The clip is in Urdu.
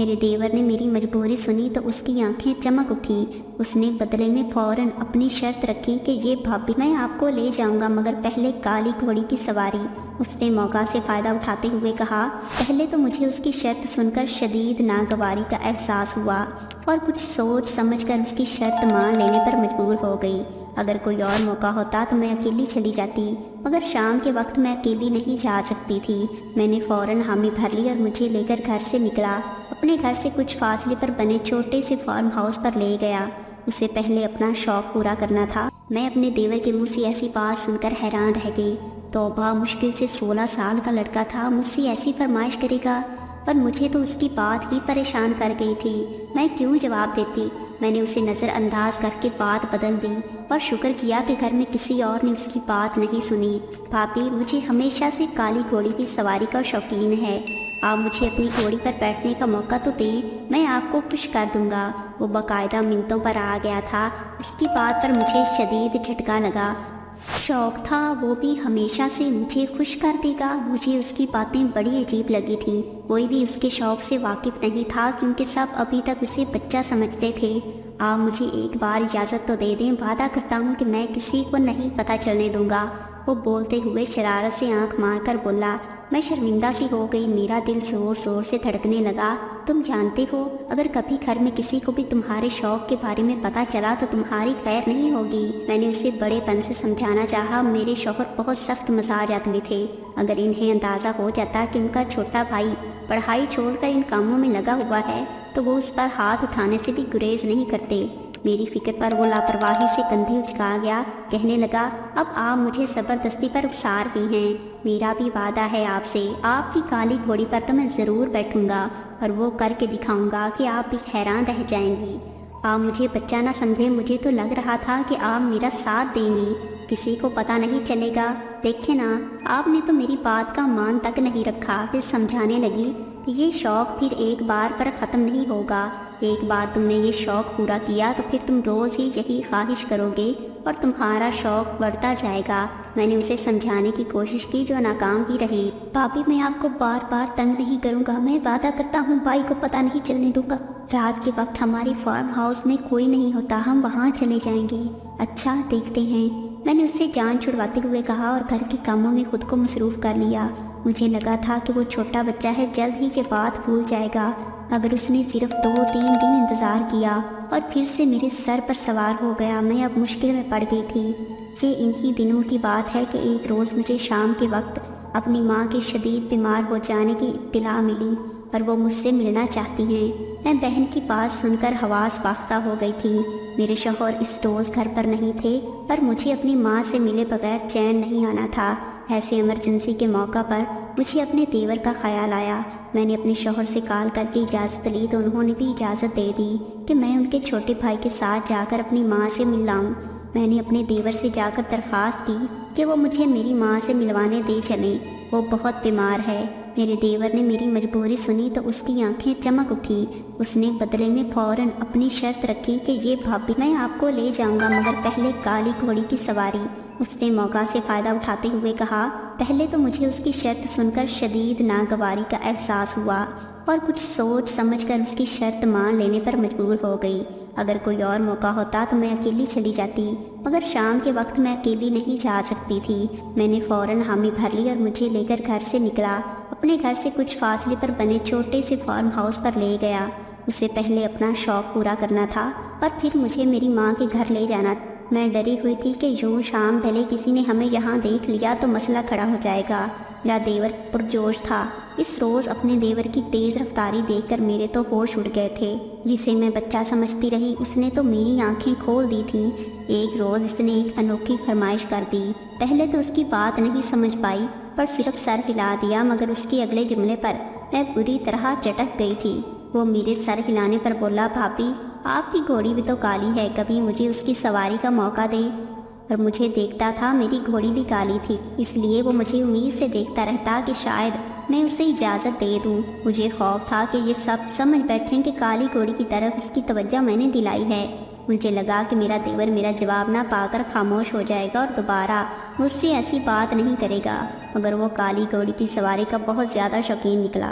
میرے دیور نے میری مجبوری سنی تو اس کی آنکھیں چمک اٹھی۔ اس نے بدلے میں فوراً اپنی شرط رکھی کہ یہ بھابھی میں آپ کو لے جاؤں گا مگر پہلے کالی گھوڑی کی سواری۔ اس نے موقع سے فائدہ اٹھاتے ہوئے کہا، پہلے تو مجھے اس کی شرط سن کر شدید ناگواری کا احساس ہوا اور کچھ سوچ سمجھ کر اس کی شرط مان لینے پر مجبور ہو گئی۔ اگر کوئی اور موقع ہوتا تو میں اکیلی چلی جاتی، مگر شام کے وقت میں اکیلی نہیں جا سکتی تھی۔ میں نے فوراً حامی بھر لی اور مجھے لے کر گھر سے نکلا۔ اپنے گھر سے کچھ فاصلے پر بنے چھوٹے سے فارم ہاؤس پر لے گیا۔ اسے پہلے اپنا شوق پورا کرنا تھا۔ میں اپنے دیور کے منہ سے ایسی بات سن کر حیران رہ گئی۔ توبہ، مشکل سے 16 سال کا لڑکا تھا، مجھ سے ایسی فرمائش کرے گا؟ پر مجھے تو اس کی بات ہی پریشان کر گئی تھی۔ میں کیوں جواب دیتی؟ میں نے اسے نظر انداز کر کے بات بدل دی اور شکر کیا کہ گھر میں کسی اور نے اس کی بات نہیں سنی۔ بھابھی، مجھے ہمیشہ سے کالی گھوڑی کی سواری کا شوقین ہے۔ آپ مجھے اپنی گھوڑی پر بیٹھنے کا موقع تو دیں، میں آپ کو خوش کر دوں گا۔ وہ باقاعدہ منتوں پر آ گیا تھا۔ اس کی بات پر مجھے شدید جھٹکا لگا۔ شوق تھا، وہ بھی ہمیشہ سے مجھے خوش کر دے گا؟ مجھے اس کی باتیں بڑی عجیب لگی تھیں۔ کوئی بھی اس کے شوق سے واقف نہیں تھا کیونکہ سب ابھی تک اسے بچہ سمجھتے تھے۔ آپ مجھے ایک بار اجازت تو دے دیں، وعدہ کرتا ہوں کہ میں کسی کو نہیں پتہ چلنے دوں گا۔ وہ بولتے ہوئے شرارت سے آنکھ مار کر بولا۔ میں شرمندہ سی ہو گئی، میرا دل زور زور سے دھڑکنے لگا۔ تم جانتے ہو، اگر کبھی گھر میں کسی کو بھی تمہارے شوق کے بارے میں پتہ چلا تو تمہاری خیر نہیں ہوگی۔ میں نے اسے بڑے پن سے سمجھانا چاہا، میرے شوہر بہت سخت مزاج آدمی تھے۔ اگر انہیں اندازہ ہو جاتا کہ ان کا چھوٹا بھائی پڑھائی چھوڑ کر ان کاموں میں لگا ہوا ہے تو وہ اس پر ہاتھ اٹھانے سے بھی گریز نہیں کرتے۔ میری فکر پر وہ لاپرواہی سے کندھے اچکا گیا، کہنے لگا، اب آپ مجھے زبردستی پر اکسا رہی ہیں۔ میرا بھی وعدہ ہے آپ سے، آپ کی کالی گھوڑی پر تو میں ضرور بیٹھوں گا اور وہ کر کے دکھاؤں گا کہ آپ بھی حیران رہ جائیں گی۔ آپ مجھے بچہ نہ سمجھیں، مجھے تو لگ رہا تھا کہ آپ میرا ساتھ دیں گی، کسی کو پتہ نہیں چلے گا۔ دیکھیں نا، آپ نے تو میری بات کا مان تک نہیں رکھا۔ پھر سمجھانے لگی کہ یہ شوق پھر ایک بار پر ختم نہیں ہوگا۔ ایک بار تم نے یہ شوق پورا کیا تو پھر تم روز ہی یہی خواہش کرو گے اور تمہارا شوق بڑھتا جائے گا۔ میں نے اسے سمجھانے کی کوشش کی جو ناکام ہی رہی۔ بھابھی، میں آپ کو بار بار تنگ نہیں کروں گا، میں وعدہ کرتا ہوں بھائی کو پتہ نہیں چلنے دوں گا۔ رات کے وقت ہمارے فارم ہاؤس میں کوئی نہیں ہوتا، ہم وہاں چلے جائیں گے۔ اچھا، دیکھتے ہیں، میں نے اس سے جان چھڑواتے ہوئے کہا اور گھر کے کاموں میں خود کو مصروف کر لیا۔ مجھے لگا تھا کہ وہ چھوٹا بچہ ہے، جلد ہی یہ بات بھول جائے گا۔ اگر اس نے صرف 2-3 دن انتظار کیا اور پھر سے میرے سر پر سوار ہو گیا، میں اب مشکل میں پڑ گئی تھی۔ یہ انہی دنوں کی بات ہے کہ ایک روز مجھے شام کے وقت اپنی ماں کے شدید بیمار ہو جانے کی اطلاع ملی اور وہ مجھ سے ملنا چاہتی ہیں۔ میں بہن کی بات سن کر حواس باختہ ہو گئی تھی۔ میرے شوہر اس روز گھر پر نہیں تھے اور مجھے اپنی ماں سے ملے بغیر چین نہیں آنا تھا۔ ایسے ایمرجنسی کے موقع پر مجھے اپنے دیور کا خیال آیا۔ میں نے اپنے شوہر سے کال کر کے اجازت لی تو انہوں نے بھی اجازت دے دی کہ میں ان کے چھوٹے بھائی کے ساتھ جا کر اپنی ماں سے مل لاؤں۔ میں نے اپنے دیور سے جا کر درخواست کی کہ وہ مجھے میری ماں سے ملوانے دے چلیں، وہ بہت بیمار ہے۔ میرے دیور نے میری مجبوری سنی تو اس کی آنکھیں چمک اٹھی۔ اس نے بدلے میں فوراً اپنی شرط رکھی کہ یہ بھابھی میں آپ کو لے جاؤں گا مگر پہلے کالی گھوڑی کی سواری۔ اس نے موقع سے فائدہ اٹھاتے ہوئے کہا، پہلے تو مجھے اس کی شرط سن کر شدید ناگواری کا احساس ہوا اور کچھ سوچ سمجھ کر اس کی شرط مان لینے پر مجبور ہو گئی۔ اگر کوئی اور موقع ہوتا تو میں اکیلی چلی جاتی، مگر شام کے وقت میں اکیلی نہیں جا سکتی تھی۔ میں نے فوراً حامی بھر لی اور مجھے لے کر گھر سے نکلا۔ اپنے گھر سے کچھ فاصلے پر بنے چھوٹے سے فارم ہاؤس پر لے گیا۔ اسے پہلے اپنا شوق پورا کرنا تھا اور پھر مجھے میری ماں کے گھر لے جانا تھا۔ میں ڈری ہوئی تھی کہ یوں شام بھلے کسی نے ہمیں یہاں دیکھ لیا تو مسئلہ کھڑا ہو جائے گا۔ میرا دیور پرجوش تھا۔ اس روز اپنے دیور کی تیز رفتاری دیکھ کر میرے تو ہوش اڑ گئے تھے۔ جسے میں بچہ سمجھتی رہی، اس نے تو میری آنکھیں کھول دی تھیں۔ ایک روز اس نے ایک انوکھی فرمائش کر دی۔ پہلے تو اس کی بات نہیں سمجھ پائی پر صرف سر ہلا دیا، مگر اس کے اگلے جملے پر میں بری طرح چٹک گئی تھی۔ وہ میرے سر ہلانے پر بولا، بھابھی، آپ کی گھوڑی بھی تو کالی ہے، کبھی مجھے اس کی سواری کا موقع دیں۔ اور مجھے دیکھتا تھا میری گھوڑی بھی کالی تھی، اس لیے وہ مجھے امید سے دیکھتا رہتا کہ شاید میں اسے اجازت دے دوں۔ مجھے خوف تھا کہ یہ سب سمجھ بیٹھیں کہ کالی گھوڑی کی طرف اس کی توجہ میں نے دلائی ہے۔ مجھے لگا کہ میرا دیور میرا جواب نہ پا کر خاموش ہو جائے گا اور دوبارہ مجھ سے ایسی بات نہیں کرے گا، مگر وہ کالی گھوڑی کی سواری کا بہت زیادہ شوقین نکلا۔